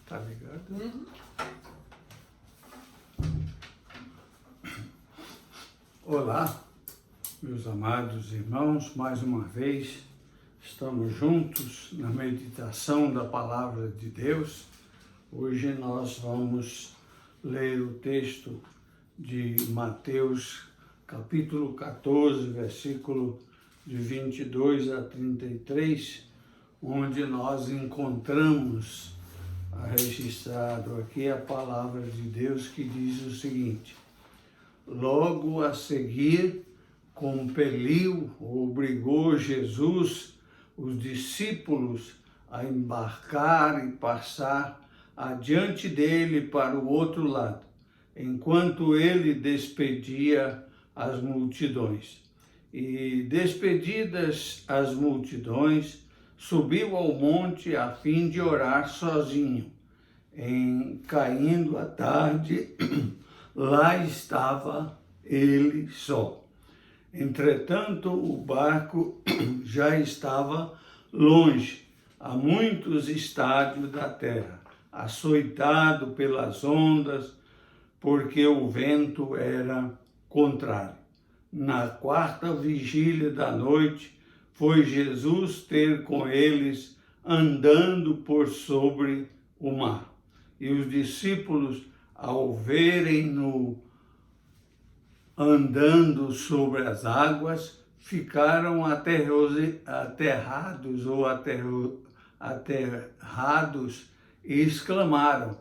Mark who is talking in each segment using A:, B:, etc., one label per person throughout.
A: Tá ligado?
B: Uhum.
A: Olá, meus amados irmãos, mais uma vez estamos juntos na meditação da Palavra de Deus. Hoje nós vamos ler o texto de Mateus, capítulo 14, versículo de 22 a 33, onde nós encontramos registrado aqui a Palavra de Deus que diz o seguinte: logo a seguir, compeliu ou obrigou Jesus os discípulos a embarcar e passar adiante dele para o outro lado, enquanto ele despedia as multidões. E despedidas as multidões, subiu ao monte a fim de orar sozinho. Caindo a tarde, lá estava ele só. Entretanto, o barco já estava longe, a muitos estádios da terra, açoitado pelas ondas, porque o vento era contrário. Na quarta vigília da noite, foi Jesus ter com eles andando por sobre o mar. E os discípulos, ao verem-no andando sobre as águas, ficaram aterrados e exclamaram: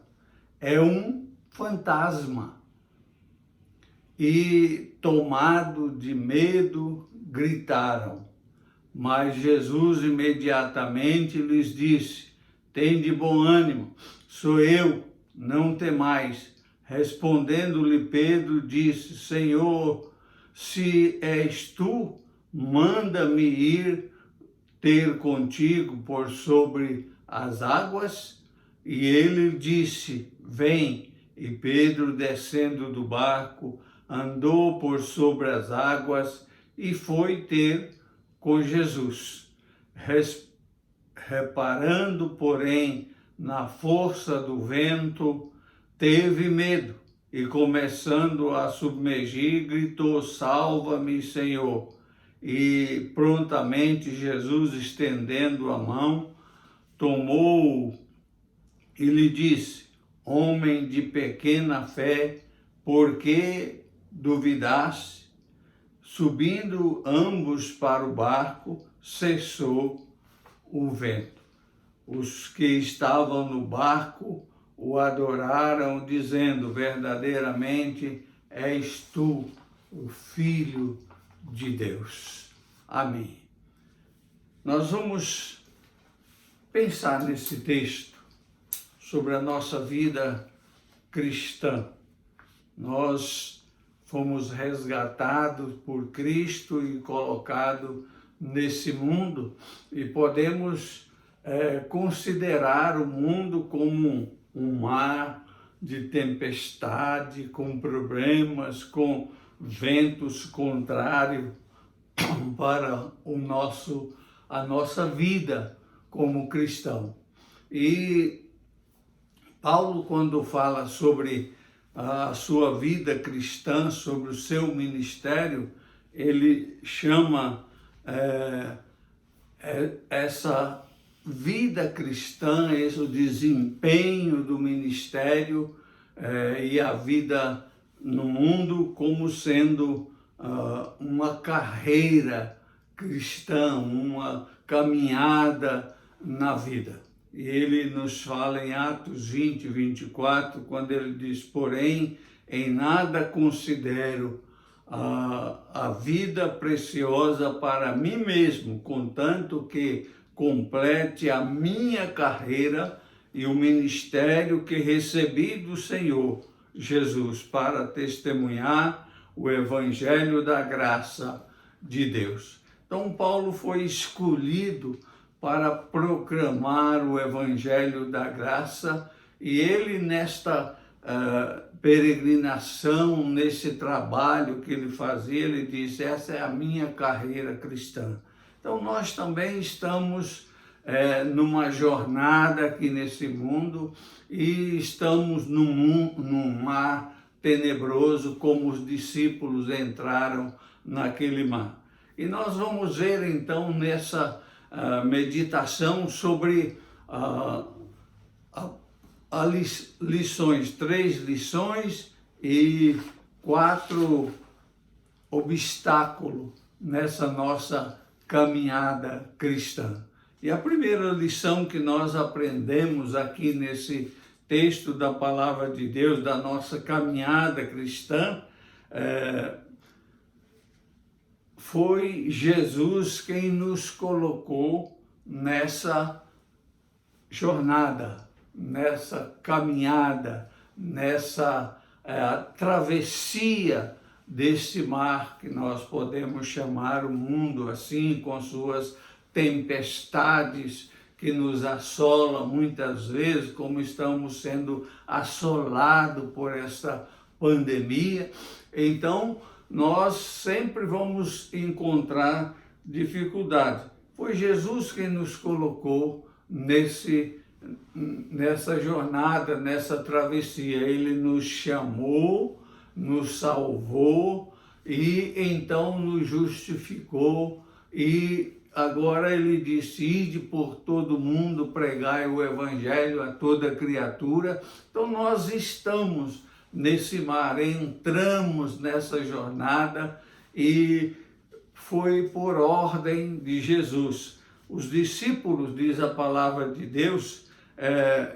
A: é um fantasma! E, tomado de medo, gritaram. Mas Jesus imediatamente lhes disse: tende bom ânimo, sou eu, não temais. Respondendo-lhe Pedro, disse: Senhor, se és tu, manda-me ir ter contigo por sobre as águas. E ele disse: vem. E Pedro, descendo do barco, andou por sobre as águas e foi ter com Jesus. Reparando, porém, na força do vento, teve medo e, começando a submergir, gritou: salva-me, Senhor. E prontamente Jesus, estendendo a mão, tomou-o e lhe disse: homem de pequena fé, por que duvidaste? Subindo ambos para o barco, cessou o vento. Os que estavam no barco o adoraram, dizendo: verdadeiramente és tu, o Filho de Deus. Amém. Nós vamos pensar nesse texto sobre a nossa vida cristã. Nós fomos resgatados por Cristo e colocados nesse mundo, e podemos considerar o mundo como um mar de tempestade, com problemas, com ventos contrários para a nossa vida como cristão. E Paulo, quando fala sobre a sua vida cristã, sobre o seu ministério, ele chama essa vida cristã, esse o desempenho do ministério e a vida no mundo como sendo uma carreira cristã, uma caminhada na vida. E ele nos fala em Atos 20, 24, quando ele diz: porém, em nada considero a vida preciosa para mim mesmo, contanto que complete a minha carreira e o ministério que recebi do Senhor Jesus para testemunhar o evangelho da graça de Deus. Então, Paulo foi escolhido para proclamar o evangelho da graça, e ele, nesta peregrinação, nesse trabalho que ele fazia, ele disse: essa é a minha carreira cristã. Então nós também estamos numa jornada aqui nesse mundo e estamos num mar tenebroso, como os discípulos entraram naquele mar. E nós vamos ver então nessa meditação sobre lições, 3 lições e 4 obstáculos nessa nossa caminhada cristã. E a primeira lição que nós aprendemos aqui nesse texto da Palavra de Deus, da nossa caminhada cristã, foi Jesus quem nos colocou nessa jornada, nessa caminhada, nessa travessia desse mar que nós podemos chamar o mundo assim, com suas tempestades que nos assolam muitas vezes, como estamos sendo assolados por essa pandemia. Então, nós sempre vamos encontrar dificuldade. Foi Jesus quem nos colocou nessa jornada, nessa travessia. Ele nos chamou, nos salvou e então nos justificou. E agora ele disse: ide por todo mundo, pregai o evangelho a toda criatura. Então nós estamos nesse mar, entramos nessa jornada e foi por ordem de Jesus. Os discípulos, diz a palavra de Deus,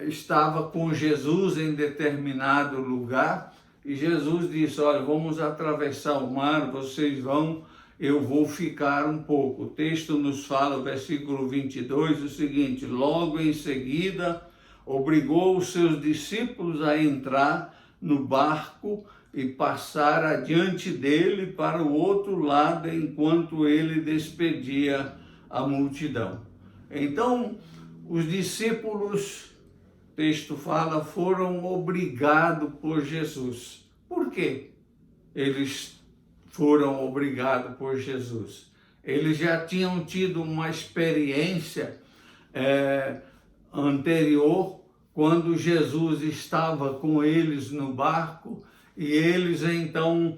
A: estava com Jesus em determinado lugar e Jesus disse: olha, vamos atravessar o mar, vocês vão, eu vou ficar um pouco. O texto nos fala, versículo 22, o seguinte: logo em seguida obrigou os seus discípulos a entrar no barco e passar adiante dele para o outro lado, enquanto ele despedia a multidão. Então, os discípulos, o texto fala, foram obrigados por Jesus. Por quê? Eles foram obrigados por Jesus. Eles já tinham tido uma experiência anterior, quando Jesus estava com eles no barco, e eles então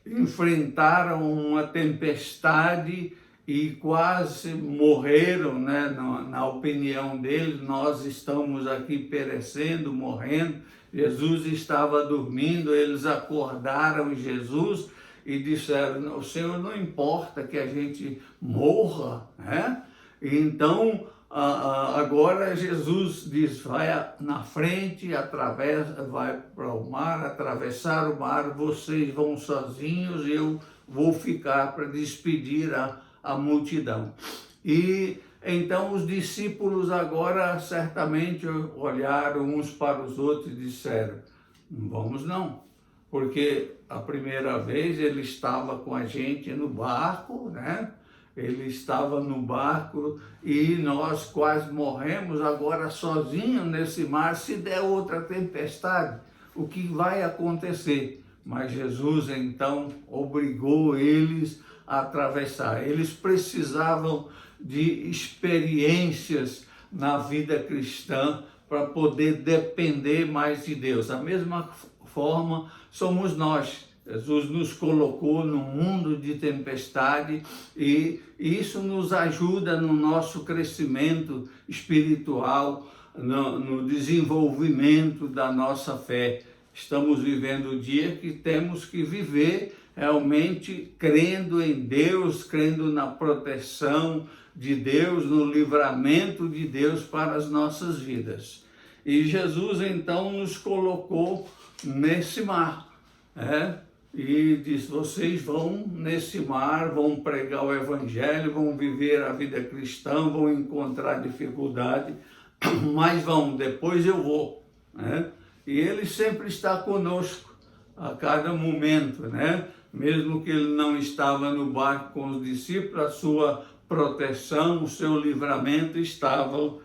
A: enfrentaram uma tempestade e quase morreram, né? Na opinião deles, nós estamos aqui perecendo, morrendo. Jesus estava dormindo, eles acordaram Jesus e disseram: o Senhor, não importa que a gente morra, né? Então, agora Jesus diz: vai na frente, atravessa, vai para o mar, atravessar o mar, vocês vão sozinhos, eu vou ficar para despedir a multidão. E então os discípulos agora certamente olharam uns para os outros e disseram: não vamos não, porque a primeira vez ele estava com a gente no barco, né? Ele estava no barco e nós quase morremos, agora sozinhos nesse mar. Se der outra tempestade, o que vai acontecer? Mas Jesus então obrigou eles a atravessar. Eles precisavam de experiências na vida cristã para poder depender mais de Deus. Da mesma forma somos nós. Jesus nos colocou num mundo de tempestade e isso nos ajuda no nosso crescimento espiritual, no desenvolvimento da nossa fé. Estamos vivendo o dia que temos que viver realmente crendo em Deus, crendo na proteção de Deus, no livramento de Deus para as nossas vidas. E Jesus então nos colocou nesse mar, e diz: vocês vão nesse mar, vão pregar o evangelho, vão viver a vida cristã, vão encontrar dificuldade, mas vão, depois eu vou, E ele sempre está conosco a cada momento, Mesmo que ele não estava no barco com os discípulos, a sua proteção, o seu livramento estavam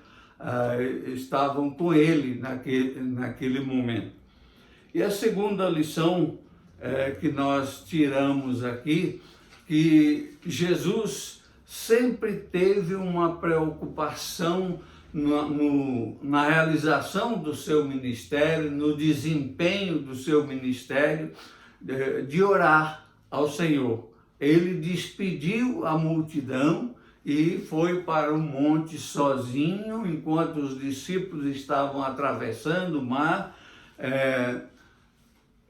A: com ele naquele momento. E a segunda lição que nós tiramos aqui, que Jesus sempre teve uma preocupação na realização do seu ministério, no desempenho do seu ministério, de orar ao Senhor. Ele despediu a multidão e foi para o monte sozinho, enquanto os discípulos estavam atravessando o mar.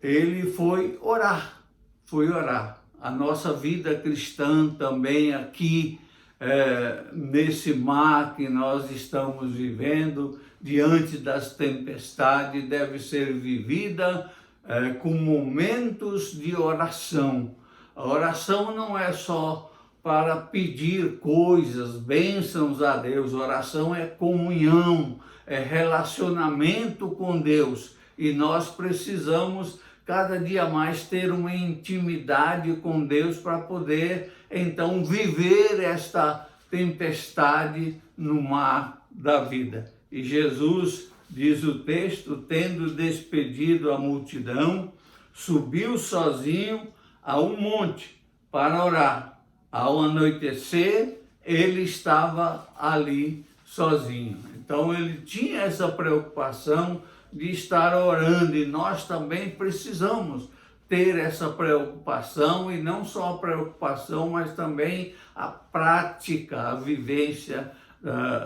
A: Ele foi orar. A nossa vida cristã também aqui, nesse mar que nós estamos vivendo, diante das tempestades, deve ser vivida com momentos de oração. A oração não é só para pedir coisas, bênçãos a Deus. A oração é comunhão, é relacionamento com Deus. E nós precisamos cada dia mais ter uma intimidade com Deus para poder, então, viver esta tempestade no mar da vida. E Jesus, diz o texto, tendo despedido a multidão, subiu sozinho a um monte para orar. Ao anoitecer, ele estava ali sozinho. Então, ele tinha essa preocupação de estar orando, e nós também precisamos ter essa preocupação, e não só a preocupação, mas também a prática, a vivência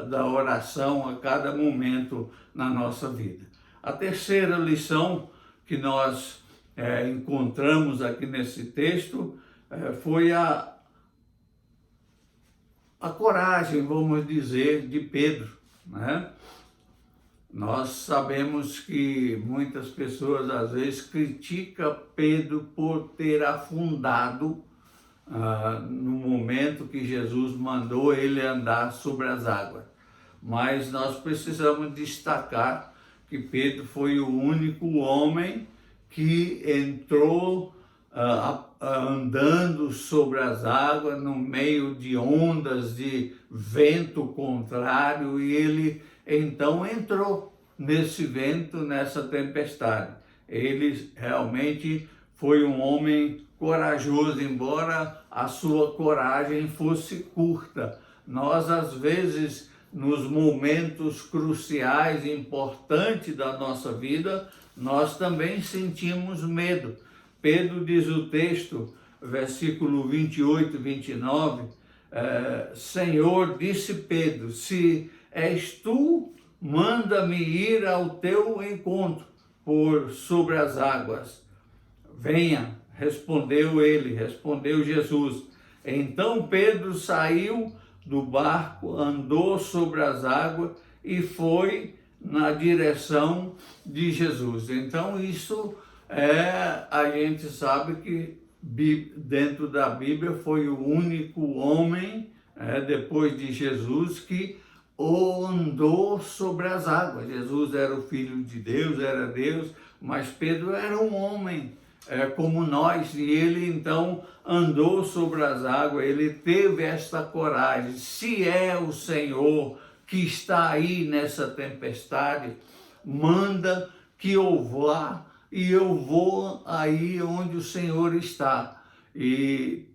A: da oração a cada momento na nossa vida. A terceira lição que nós encontramos aqui nesse texto foi a coragem, vamos dizer, de Pedro, né? Nós sabemos que muitas pessoas às vezes criticam Pedro por ter afundado no momento que Jesus mandou ele andar sobre as águas. Mas nós precisamos destacar que Pedro foi o único homem que entrou andando sobre as águas no meio de ondas de vento contrário, e ele então entrou nesse vento, nessa tempestade. Ele realmente foi um homem corajoso, embora a sua coragem fosse curta. Nós, às vezes, nos momentos cruciais e importantes da nossa vida, nós também sentimos medo. Pedro, diz o texto, versículo 28 e 29, Senhor, disse Pedro, se és tu, manda-me ir ao teu encontro por sobre as águas. Venha, respondeu Jesus. Então Pedro saiu do barco, andou sobre as águas e foi na direção de Jesus. Então isso a gente sabe que dentro da Bíblia foi o único homem, depois de Jesus, que andou sobre as águas. Jesus era o Filho de Deus, era Deus, mas Pedro era um homem como nós, e ele então andou sobre as águas, ele teve esta coragem. Se é o Senhor que está aí nessa tempestade, manda que eu vá, e eu vou aí onde o Senhor está. E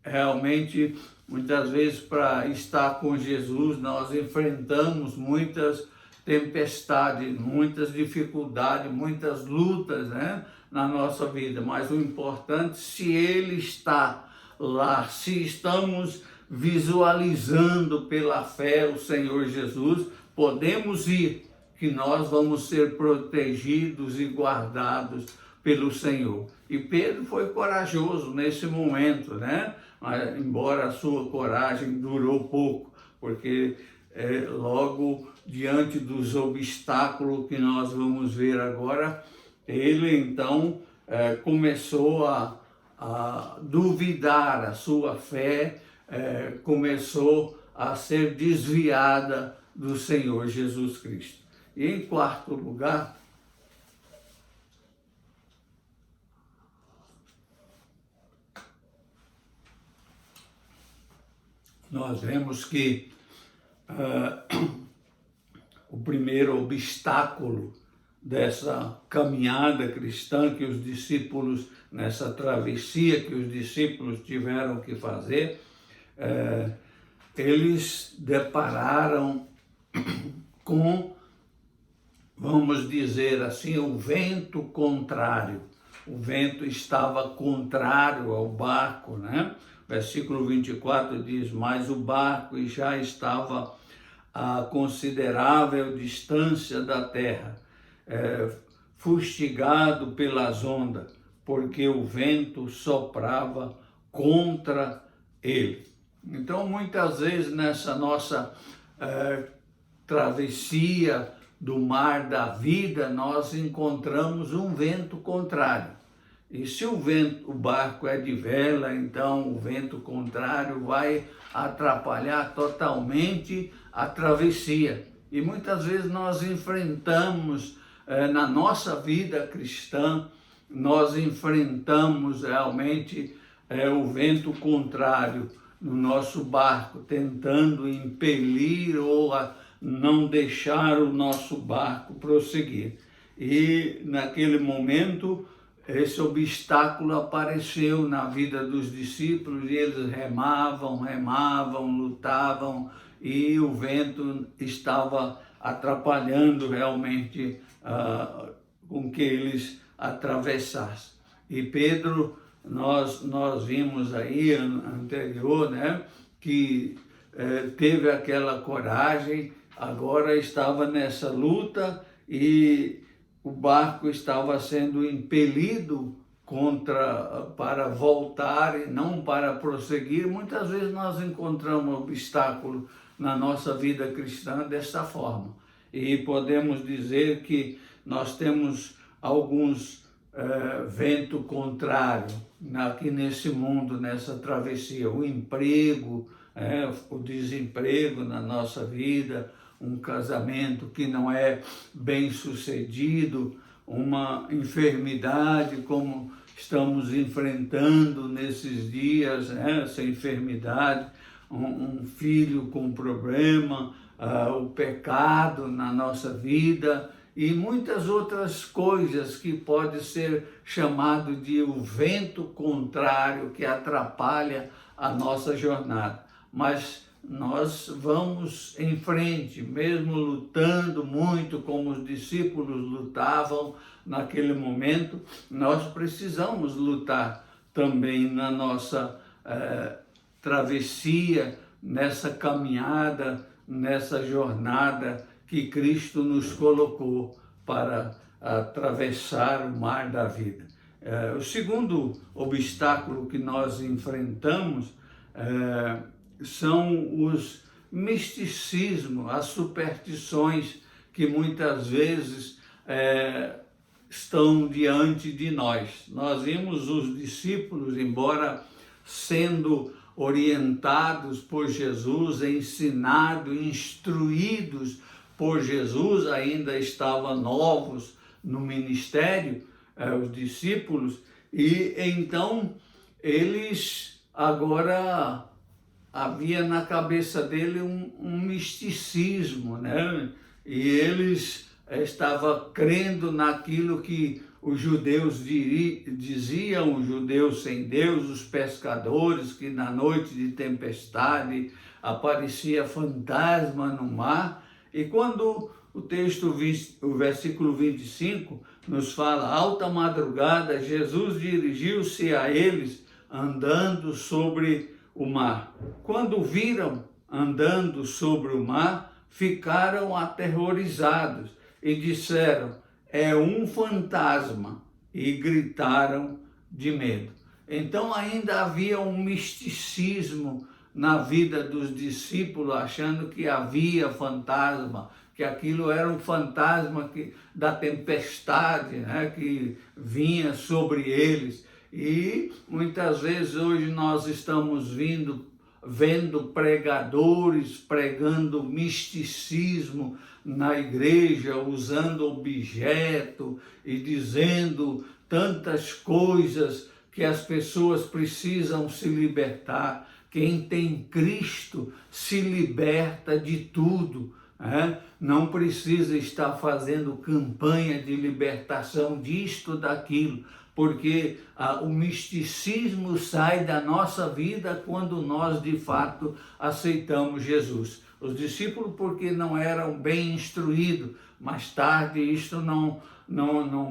A: realmente, muitas vezes, para estar com Jesus, nós enfrentamos muitas tempestades, muitas dificuldades, muitas lutas, né, na nossa vida. Mas o importante, se Ele está lá, se estamos visualizando pela fé o Senhor Jesus, podemos ir, que nós vamos ser protegidos e guardados pelo Senhor. E Pedro foi corajoso nesse momento, né? Mas, embora a sua coragem durou pouco, porque logo diante dos obstáculos que nós vamos ver agora, ele então começou a duvidar, a sua fé começou a ser desviada do Senhor Jesus Cristo. E em quarto lugar, nós vemos que o primeiro obstáculo dessa caminhada cristã que os discípulos, nessa travessia que os discípulos tiveram que fazer, eles depararam com, vamos dizer assim, o vento contrário. O vento estava contrário ao barco, né? Versículo 24 diz, mas o barco já estava a considerável distância da terra, fustigado pelas ondas, porque o vento soprava contra ele. Então, muitas vezes nessa nossa travessia do mar da vida, nós encontramos um vento contrário. E se o barco é de vela, então o vento contrário vai atrapalhar totalmente a travessia. E muitas vezes nós enfrentamos, na nossa vida cristã, nós enfrentamos realmente o vento contrário no nosso barco, tentando impelir ou não deixar o nosso barco prosseguir. E naquele momento, esse obstáculo apareceu na vida dos discípulos e eles remavam, lutavam e o vento estava atrapalhando realmente com que eles atravessassem. E Pedro, nós vimos aí anterior, né, que teve aquela coragem, agora estava nessa luta e o barco estava sendo impelido para voltar e não para prosseguir. Muitas vezes nós encontramos obstáculo na nossa vida cristã dessa forma. E podemos dizer que nós temos alguns ventos contrários aqui nesse mundo, nessa travessia. O emprego, o desemprego na nossa vida, um casamento que não é bem sucedido, uma enfermidade como estamos enfrentando nesses dias, essa enfermidade, um filho com problema, o pecado na nossa vida e muitas outras coisas que pode ser chamado de o vento contrário que atrapalha a nossa jornada. Mas nós vamos em frente, mesmo lutando muito como os discípulos lutavam naquele momento, nós precisamos lutar também na nossa travessia, nessa caminhada, nessa jornada que Cristo nos colocou para atravessar o mar da vida. O segundo obstáculo que nós enfrentamos são os misticismos, as superstições que muitas vezes estão diante de nós. Nós vimos os discípulos, embora sendo orientados por Jesus, ensinados, instruídos por Jesus, ainda estavam novos no ministério, os discípulos, e então eles agora havia na cabeça dele um misticismo, né? E eles estavam crendo naquilo que os judeus diziam, os judeus sem Deus, os pescadores, que na noite de tempestade aparecia fantasma no mar. E quando o versículo 25 nos fala, alta madrugada, Jesus dirigiu-se a eles andando sobre o mar. Quando viram andando sobre o mar, ficaram aterrorizados e disseram, é um fantasma, e gritaram de medo. Então ainda havia um misticismo na vida dos discípulos, achando que havia fantasma, que aquilo era um fantasma da tempestade, né, que vinha sobre eles. E muitas vezes hoje nós estamos vendo pregadores pregando misticismo na igreja, usando objeto e dizendo tantas coisas que as pessoas precisam se libertar. Quem tem Cristo se liberta de tudo. não precisa estar fazendo campanha de libertação disto, daquilo, porque o misticismo sai da nossa vida quando nós de fato aceitamos Jesus. Os discípulos, porque não eram bem instruídos, mais tarde isto não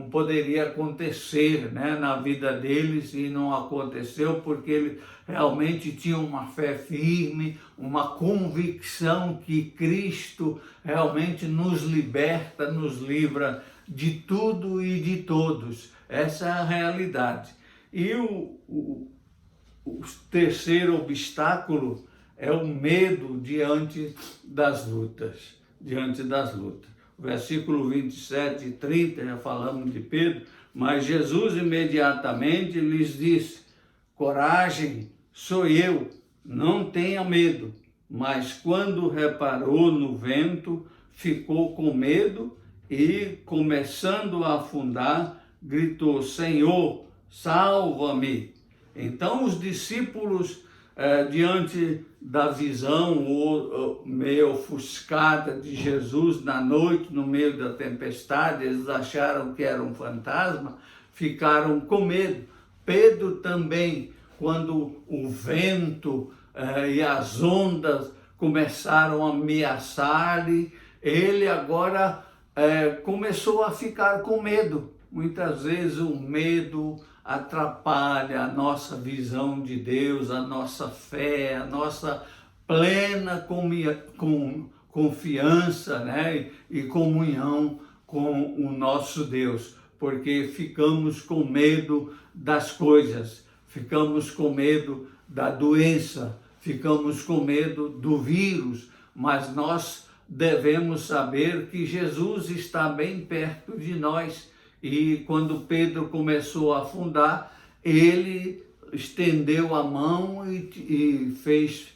A: poderia acontecer, na vida deles, e não aconteceu porque eles realmente tinham uma fé firme, uma convicção que Cristo realmente nos liberta, nos livra de tudo e de todos. Essa é a realidade. E o terceiro obstáculo é o medo diante das lutas. Versículo 27 e 30, já falamos de Pedro, mas Jesus imediatamente lhes disse: coragem, sou eu, não tenha medo. Mas quando reparou no vento, ficou com medo e, começando a afundar, gritou: Senhor, salva-me. Então os discípulos, diante da visão meio ofuscada de Jesus na noite, no meio da tempestade, eles acharam que era um fantasma, ficaram com medo. Pedro também, quando o vento e as ondas começaram a ameaçar-lhe, ele agora começou a ficar com medo. Muitas vezes o medo atrapalha a nossa visão de Deus, a nossa fé, a nossa plena confiança, e comunhão com o nosso Deus, porque ficamos com medo das coisas, ficamos com medo da doença, ficamos com medo do vírus, mas nós devemos saber que Jesus está bem perto de nós. E quando Pedro começou a afundar, ele estendeu a mão e fez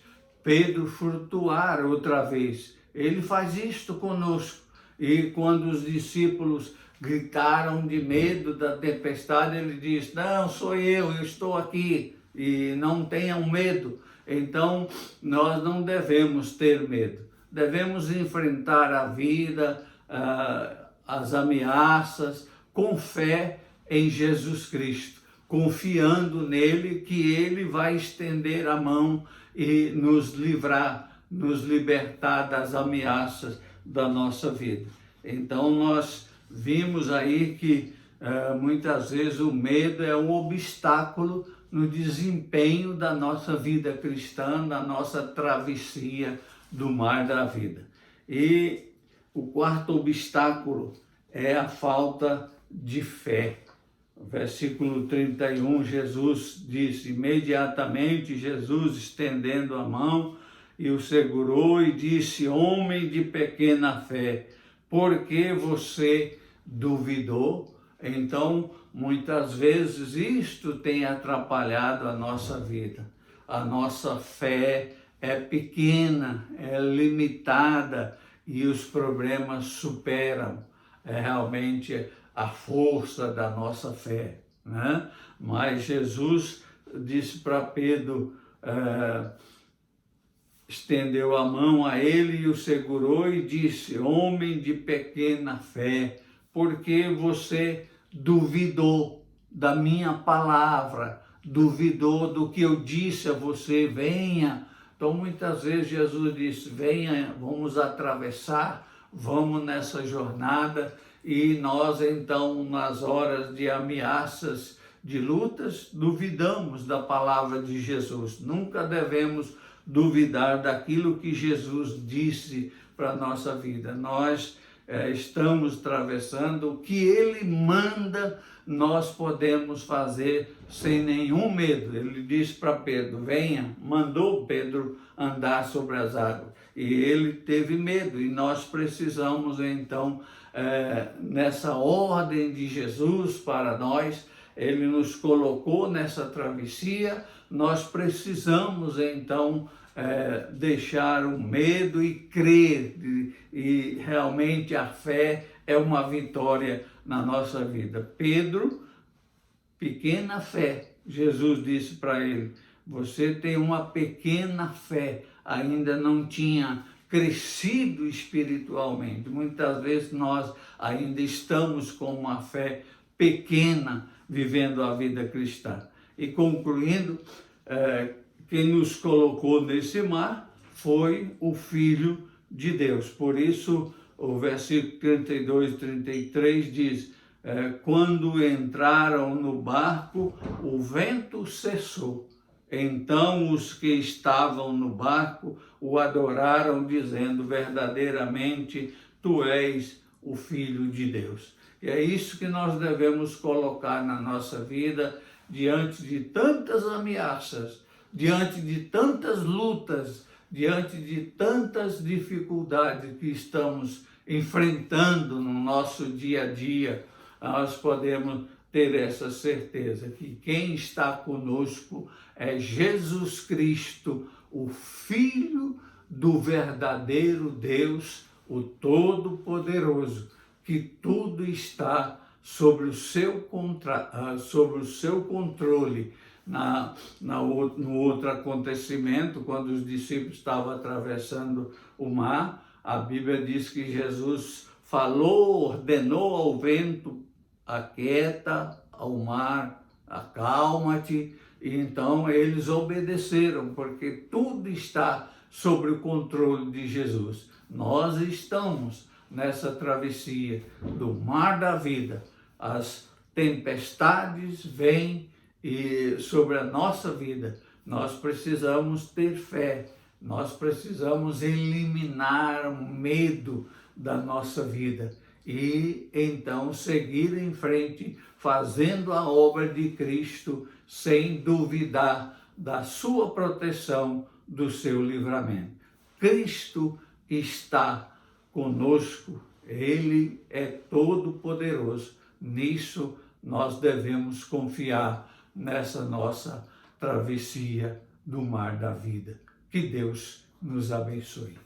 A: Pedro flutuar outra vez. Ele faz isto conosco. E quando os discípulos gritaram de medo da tempestade, ele diz: não, sou eu estou aqui, e não tenham medo. Então, nós não devemos ter medo. Devemos enfrentar a vida, as ameaças, com fé em Jesus Cristo, confiando nele, que ele vai estender a mão e nos livrar, nos libertar das ameaças da nossa vida. Então nós vimos aí que muitas vezes o medo é um obstáculo no desempenho da nossa vida cristã, da nossa travessia do mar da vida. E o quarto obstáculo é a falta de fé. Versículo 31, Jesus disse: imediatamente Jesus, estendendo a mão, e o segurou e disse: homem de pequena fé, por que você duvidou? Então, muitas vezes isto tem atrapalhado a nossa vida. A nossa fé é pequena, é limitada, e os problemas superam realmente a força da nossa fé, Mas Jesus disse para Pedro, estendeu a mão a ele e o segurou e disse: homem de pequena fé, porque você duvidou da minha palavra, duvidou do que eu disse a você, venha. Então muitas vezes Jesus disse: venha, vamos atravessar, vamos nessa jornada. E nós então, nas horas de ameaças, de lutas, duvidamos da palavra de Jesus. Nunca devemos duvidar daquilo que Jesus disse para a nossa vida. Nós estamos atravessando o que Ele manda, nós podemos fazer sem nenhum medo. Ele disse para Pedro: venha, mandou Pedro andar sobre as águas. E ele teve medo, e nós precisamos então, nessa ordem de Jesus para nós, ele nos colocou nessa travessia, nós precisamos então deixar o medo e crer, e realmente a fé é uma vitória na nossa vida. Pedro, pequena fé, Jesus disse para ele: você tem uma pequena fé, ainda não tinha crescido espiritualmente. Muitas vezes nós ainda estamos com uma fé pequena vivendo a vida cristã. E concluindo, quem nos colocou nesse mar foi o Filho de Deus. Por isso, o versículo 32 e 33 diz: quando entraram no barco, o vento cessou. Então os que estavam no barco o adoraram, dizendo: verdadeiramente tu és o Filho de Deus. E é isso que nós devemos colocar na nossa vida, diante de tantas ameaças, diante de tantas lutas, diante de tantas dificuldades que estamos enfrentando no nosso dia a dia. Nós podemos ter essa certeza que quem está conosco é Jesus Cristo, o Filho do verdadeiro Deus, o Todo-Poderoso, que tudo está sobre o seu controle. No outro acontecimento, quando os discípulos estavam atravessando o mar, a Bíblia diz que Jesus falou, ordenou ao vento: aquieta, ao mar, acalma-te. E então eles obedeceram, porque tudo está sob o controle de Jesus. Nós estamos nessa travessia do mar da vida. As tempestades vêm sobre a nossa vida. Nós precisamos ter fé, nós precisamos eliminar o medo da nossa vida e então seguir em frente, fazendo a obra de Cristo, sem duvidar da sua proteção, do seu livramento. Cristo está conosco, Ele é todo-poderoso. Nisso nós devemos confiar, nessa nossa travessia do mar da vida. Que Deus nos abençoe.